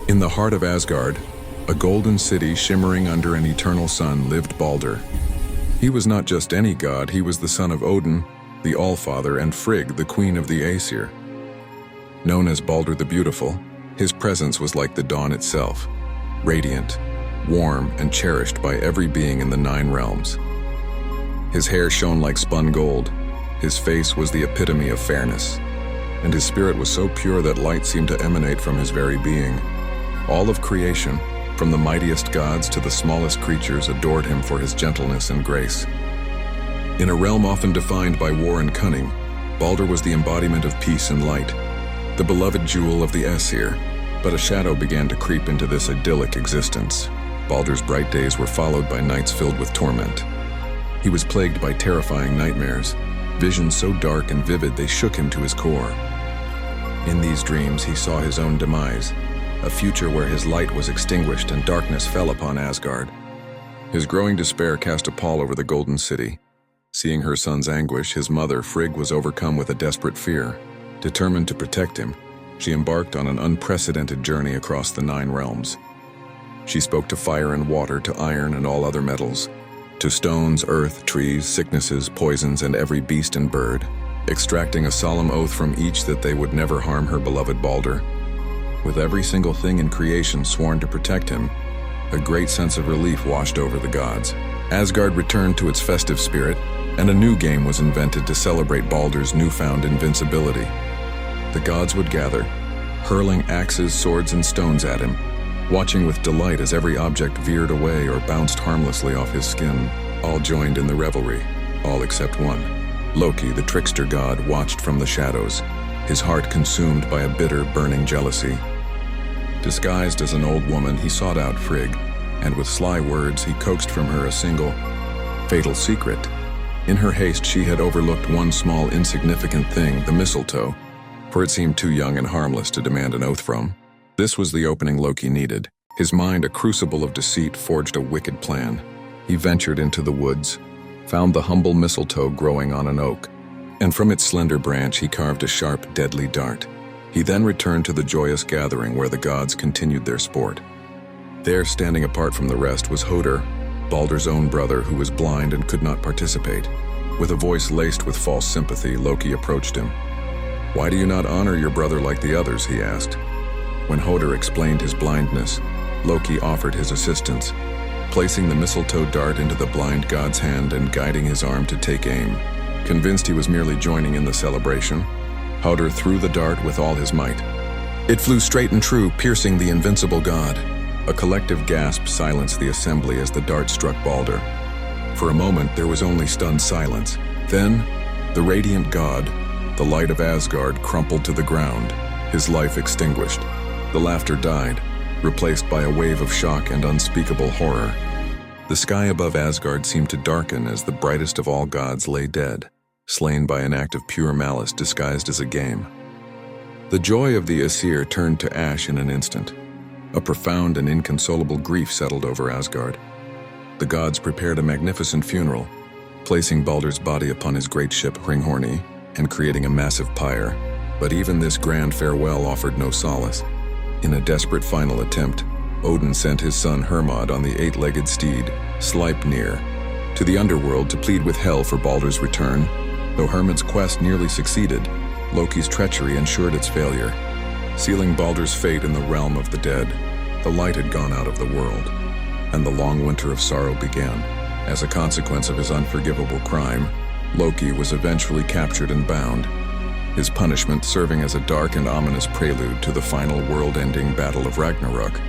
In the heart of Asgard, a golden city shimmering under an eternal sun, lived Baldr. He was not just any god, he was the son of Odin, the Allfather, and Frigg, the queen of the Æsir. Known as Baldr the Beautiful, his presence was like the dawn itself, radiant, warm, and cherished by every being in the 9 realms. His hair shone like spun gold, his face was the epitome of fairness, and his spirit was so pure that light seemed to emanate from his very being. All of creation, from the mightiest gods to the smallest creatures, adored him for his gentleness and grace. In a realm often defined by war and cunning, Baldr was the embodiment of peace and light, the beloved jewel of the Æsir. But a shadow began to creep into this idyllic existence. Baldr's bright days were followed by nights filled with torment. He was plagued by terrifying nightmares, visions so dark and vivid they shook him to his core. In these dreams he saw his own demise, a future where his light was extinguished and darkness fell upon Asgard. His growing despair cast a pall over the Golden City. Seeing her son's anguish, his mother, Frigg, was overcome with a desperate fear. Determined to protect him, she embarked on an unprecedented journey across the 9 realms. She spoke to fire and water, to iron and all other metals, to stones, earth, trees, sicknesses, poisons, and every beast and bird, extracting a solemn oath from each that they would never harm her beloved Baldr. With every single thing in creation sworn to protect him, a great sense of relief washed over the gods. Asgard returned to its festive spirit, and a new game was invented to celebrate Baldr's newfound invincibility. The gods would gather, hurling axes, swords, and stones at him, watching with delight as every object veered away or bounced harmlessly off his skin. All joined in the revelry, all except one. Loki, the trickster god, watched from the shadows, his heart consumed by a bitter, burning jealousy. Disguised as an old woman, he sought out Frigg, and with sly words he coaxed from her a single, fatal secret. In her haste, she had overlooked one small, insignificant thing, the mistletoe, for it seemed too young and harmless to demand an oath from. This was the opening Loki needed. His mind, a crucible of deceit, forged a wicked plan. He ventured into the woods, found the humble mistletoe growing on an oak, and from its slender branch he carved a sharp, deadly dart. He then returned to the joyous gathering where the gods continued their sport. There, standing apart from the rest, was Höðr, Baldr's own brother, who was blind and could not participate. With a voice laced with false sympathy, Loki approached him. "Why do you not honor your brother like the others?" he asked. When Höðr explained his blindness, Loki offered his assistance, placing the mistletoe dart into the blind god's hand and guiding his arm to take aim. Convinced he was merely joining in the celebration, Höðr threw the dart with all his might. It flew straight and true, piercing the invincible god. A collective gasp silenced the assembly as the dart struck Baldr. For a moment, there was only stunned silence. Then, the radiant god, the light of Asgard, crumpled to the ground, his life extinguished. The laughter died, replaced by a wave of shock and unspeakable horror. The sky above Asgard seemed to darken as the brightest of all gods lay dead, slain by an act of pure malice disguised as a game. The joy of the Æsir turned to ash in an instant. A profound and inconsolable grief settled over Asgard. The gods prepared a magnificent funeral, placing Baldr's body upon his great ship Hringhorni and creating a massive pyre. But even this grand farewell offered no solace. In a desperate final attempt, Odin sent his son Hermod on the 8-legged steed, Sleipnir, to the underworld to plead with Hel for Baldr's return. Though Hermod's quest nearly succeeded, Loki's treachery ensured its failure. Sealing Baldr's fate in the realm of the dead, the light had gone out of the world, and the long winter of sorrow began. As a consequence of his unforgivable crime, Loki was eventually captured and bound, his punishment serving as a dark and ominous prelude to the final world-ending battle of Ragnarök.